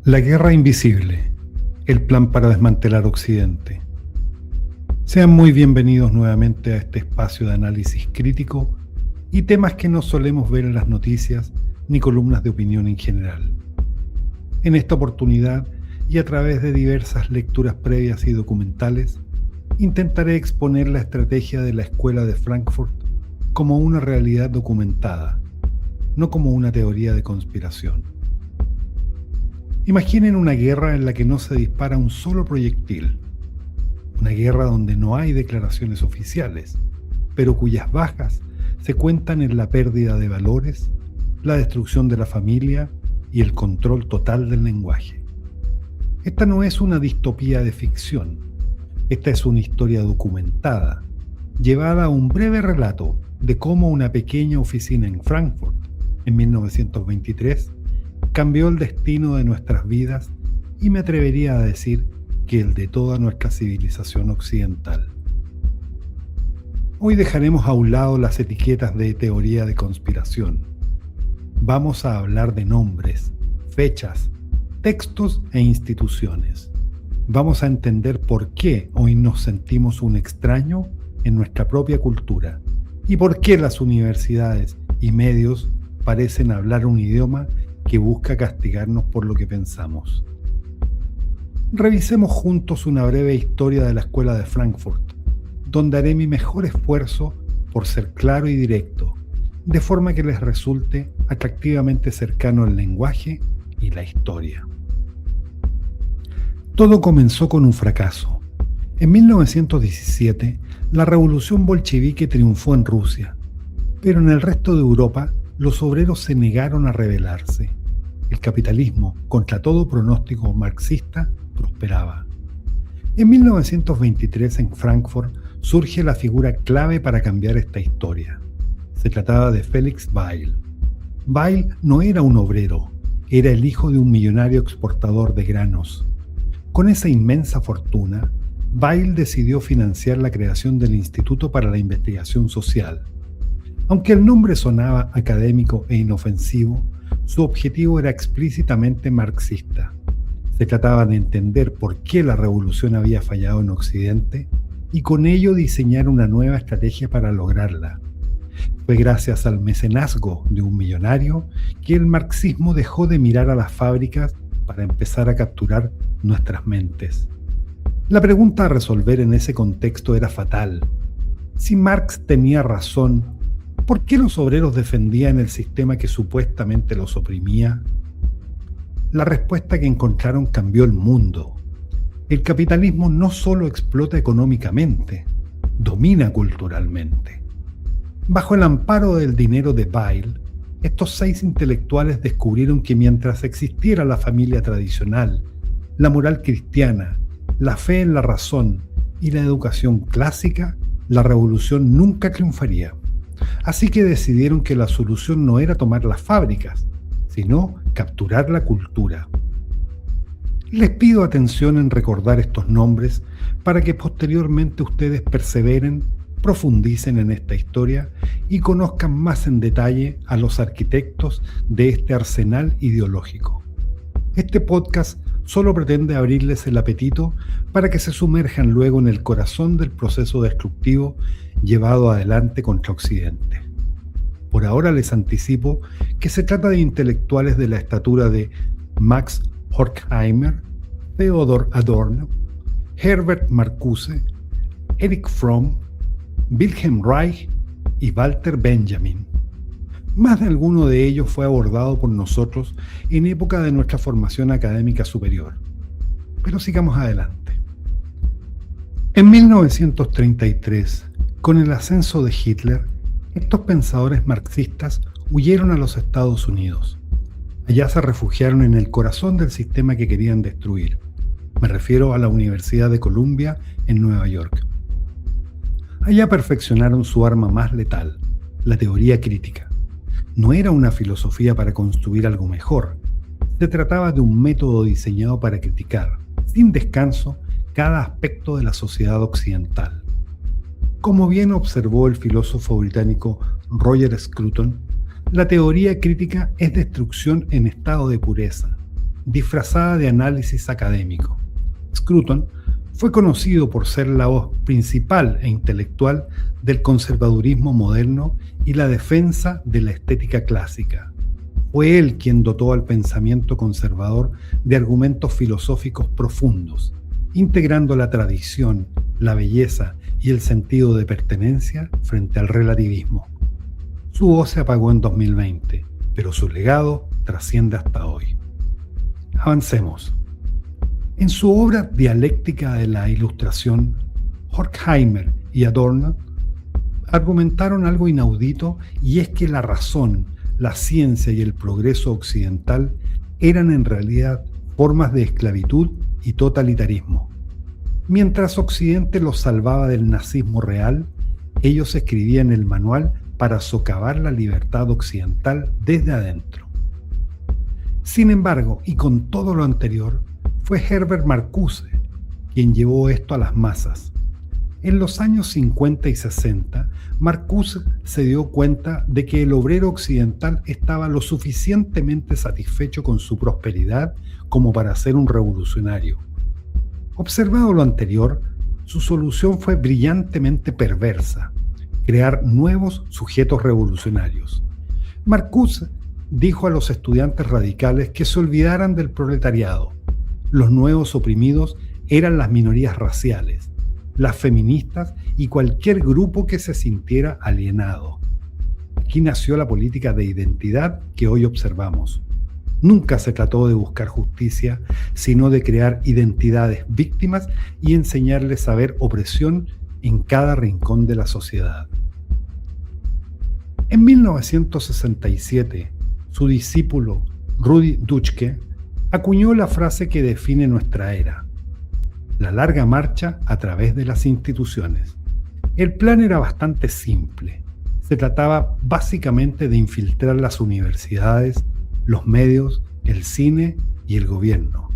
La guerra invisible, el plan para desmantelar Occidente. Sean muy bienvenidos nuevamente a este espacio de análisis crítico y temas que no solemos ver en las noticias ni columnas de opinión en general. En esta oportunidad y a través de diversas lecturas previas y documentales, intentaré exponer la estrategia de la Escuela de Frankfurt como una realidad documentada, no como una teoría de conspiración. Imaginen una guerra en la que no se dispara un solo proyectil, una guerra donde no hay declaraciones oficiales, pero cuyas bajas se cuentan en la pérdida de valores, la destrucción de la familia y el control total del lenguaje. Esta no es una distopía de ficción, esta es una historia documentada, llevada a un breve relato de cómo una pequeña oficina en Frankfurt, en 1923, cambió el destino de nuestras vidas y me atrevería a decir que el de toda nuestra civilización occidental. Hoy dejaremos a un lado las etiquetas de teoría de conspiración. Vamos a hablar de nombres, fechas, textos e instituciones. Vamos a entender por qué hoy nos sentimos un extraño en nuestra propia cultura y por qué las universidades y medios parecen hablar un idioma que busca castigarnos por lo que pensamos. Revisemos juntos una breve historia de la Escuela de Frankfurt, donde haré mi mejor esfuerzo por ser claro y directo, de forma que les resulte atractivamente cercano el lenguaje y la historia. Todo comenzó con un fracaso. En 1917, la revolución bolchevique triunfó en Rusia, pero en el resto de Europa, los obreros se negaron a rebelarse. El capitalismo, contra todo pronóstico marxista, prosperaba. En 1923, en Frankfurt, surge la figura clave para cambiar esta historia. Se trataba de Felix Weil. Weil no era un obrero, era el hijo de un millonario exportador de granos. Con esa inmensa fortuna, Weil decidió financiar la creación del Instituto para la Investigación Social. Aunque el nombre sonaba académico e inofensivo, su objetivo era explícitamente marxista. Se trataba de entender por qué la revolución había fallado en Occidente y con ello diseñar una nueva estrategia para lograrla. Fue gracias al mecenazgo de un millonario que el marxismo dejó de mirar a las fábricas para empezar a capturar nuestras mentes. La pregunta a resolver en ese contexto era fatal. Si Marx tenía razón, ¿por qué los obreros defendían el sistema que supuestamente los oprimía? La respuesta que encontraron cambió el mundo. El capitalismo no solo explota económicamente, domina culturalmente. Bajo el amparo del dinero de Weil, estos 6 intelectuales descubrieron que mientras existiera la familia tradicional, la moral cristiana, la fe en la razón y la educación clásica, la revolución nunca triunfaría. Así que decidieron que la solución no era tomar las fábricas, sino capturar la cultura. Les pido atención en recordar estos nombres para que posteriormente ustedes perseveren, profundicen en esta historia y conozcan más en detalle a los arquitectos de este arsenal ideológico. Este podcast solo pretende abrirles el apetito para que se sumerjan luego en el corazón del proceso destructivo llevado adelante contra Occidente. Por ahora les anticipo que se trata de intelectuales de la estatura de Max Horkheimer, Theodor Adorno, Herbert Marcuse, Erich Fromm, Wilhelm Reich y Walter Benjamin. Más de alguno de ellos fue abordado por nosotros en época de nuestra formación académica superior. Pero sigamos adelante. En 1933, con el ascenso de Hitler, estos pensadores marxistas huyeron a los Estados Unidos. Allá se refugiaron en el corazón del sistema que querían destruir. Me refiero a la Universidad de Columbia en Nueva York. Allá perfeccionaron su arma más letal, la teoría crítica. No era una filosofía para construir algo mejor. Se trataba de un método diseñado para criticar, sin descanso, cada aspecto de la sociedad occidental. Como bien observó el filósofo británico Roger Scruton, la teoría crítica es destrucción en estado de pureza. disfrazada de análisis académico. Scruton fue conocido por ser la voz principal e intelectual del conservadurismo moderno y la defensa de la estética clásica. Fue él quien dotó al pensamiento conservador de argumentos filosóficos profundos, integrando la tradición, la belleza y el sentido de pertenencia frente al relativismo. Su voz se apagó en 2020, pero su legado trasciende hasta hoy. Avancemos. En su obra Dialéctica de la Ilustración, Horkheimer y Adorno argumentaron algo inaudito, y es que la razón, la ciencia y el progreso occidental eran en realidad formas de esclavitud y totalitarismo. Mientras Occidente los salvaba del nazismo real, ellos escribían el manual para socavar la libertad occidental desde adentro. Sin embargo, y con todo lo anterior, fue Herbert Marcuse quien llevó esto a las masas. En los años 50 y 60, Marcuse se dio cuenta de que el obrero occidental estaba lo suficientemente satisfecho con su prosperidad como para ser un revolucionario. Observado lo anterior, su solución fue brillantemente perversa: crear nuevos sujetos revolucionarios. Marcuse dijo a los estudiantes radicales que se olvidaran del proletariado. Los nuevos oprimidos eran las minorías raciales, las feministas y cualquier grupo que se sintiera alienado. Aquí nació la política de identidad que hoy observamos. Nunca se trató de buscar justicia, sino de crear identidades víctimas y enseñarles a ver opresión en cada rincón de la sociedad. En 1967, su discípulo Rudi Dutschke acuñó la frase que define nuestra era: la larga marcha a través de las instituciones. El plan era bastante simple. Se trataba básicamente de infiltrar las universidades, los medios, el cine y el gobierno.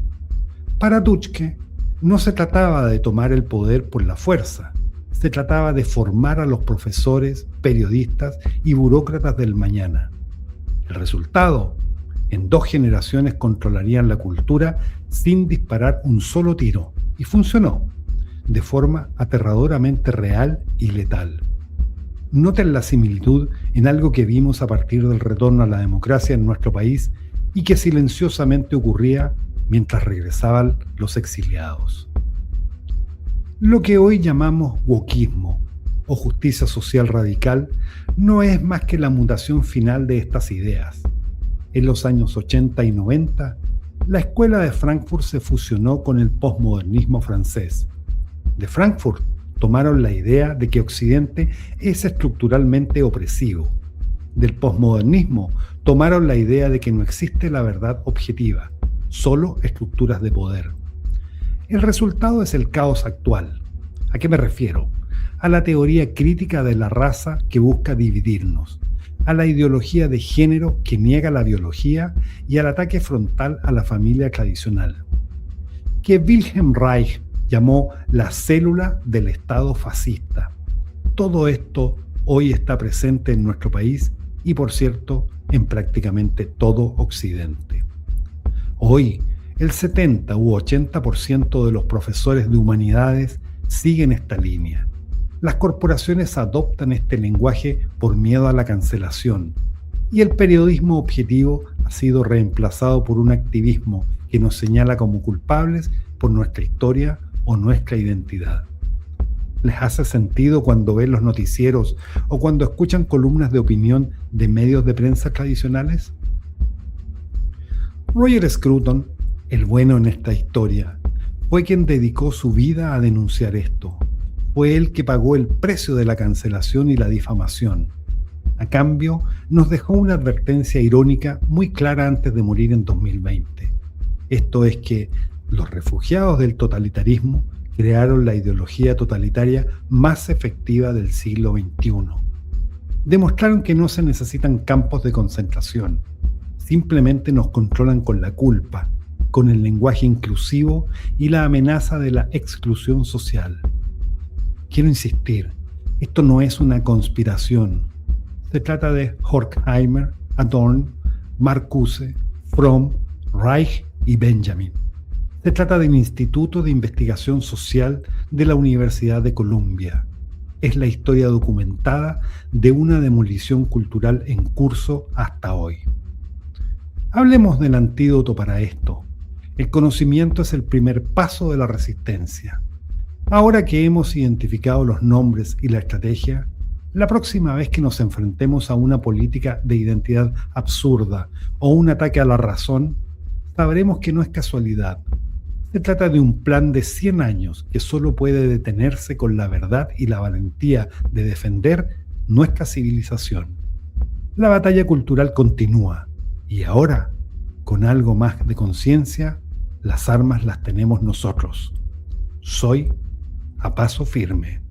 Para Dutschke, no se trataba de tomar el poder por la fuerza. Se trataba de formar a los profesores, periodistas y burócratas del mañana. El resultado: en 2 generaciones controlarían la cultura sin disparar un solo tiro. Y funcionó, de forma aterradoramente real y letal. Noten la similitud en algo que vimos a partir del retorno a la democracia en nuestro país y que silenciosamente ocurría mientras regresaban los exiliados. Lo que hoy llamamos wokismo o justicia social radical no es más que la mutación final de estas ideas. En los años 80 y 90, la escuela de Frankfurt se fusionó con el posmodernismo francés. De Frankfurt tomaron la idea de que Occidente es estructuralmente opresivo. Del posmodernismo tomaron la idea de que no existe la verdad objetiva, solo estructuras de poder. El resultado es el caos actual. ¿A qué me refiero? A la teoría crítica de la raza que busca dividirnos, a la ideología de género que niega la biología y al ataque frontal a la familia tradicional, que Wilhelm Reich llamó la célula del Estado fascista. Todo esto hoy está presente en nuestro país y, por cierto, en prácticamente todo Occidente. Hoy, el 70 u 80% de los profesores de humanidades siguen esta línea. Las corporaciones adoptan este lenguaje por miedo a la cancelación, y el periodismo objetivo ha sido reemplazado por un activismo que nos señala como culpables por nuestra historia o nuestra identidad. ¿Les hace sentido cuando ven los noticieros o cuando escuchan columnas de opinión de medios de prensa tradicionales? Roger Scruton, el bueno en esta historia, fue quien dedicó su vida a denunciar esto. Fue él que pagó el precio de la cancelación y la difamación. A cambio, nos dejó una advertencia irónica muy clara antes de morir en 2020. Esto es que los refugiados del totalitarismo crearon la ideología totalitaria más efectiva del siglo XXI. Demostraron que no se necesitan campos de concentración. Simplemente nos controlan con la culpa, con el lenguaje inclusivo y la amenaza de la exclusión social. Quiero insistir, esto no es una conspiración. Se trata de Horkheimer, Adorno, Marcuse, Fromm, Reich y Benjamin. Se trata del Instituto de Investigación Social de la Universidad de Columbia. Es la historia documentada de una demolición cultural en curso hasta hoy. Hablemos del antídoto para esto. El conocimiento es el primer paso de la resistencia. Ahora que hemos identificado los nombres y la estrategia, la próxima vez que nos enfrentemos a una política de identidad absurda o un ataque a la razón, sabremos que no es casualidad. Se trata de un plan de 100 años que solo puede detenerse con la verdad y la valentía de defender nuestra civilización. La batalla cultural continúa y ahora, con algo más de conciencia, las armas las tenemos nosotros. Soy a paso firme.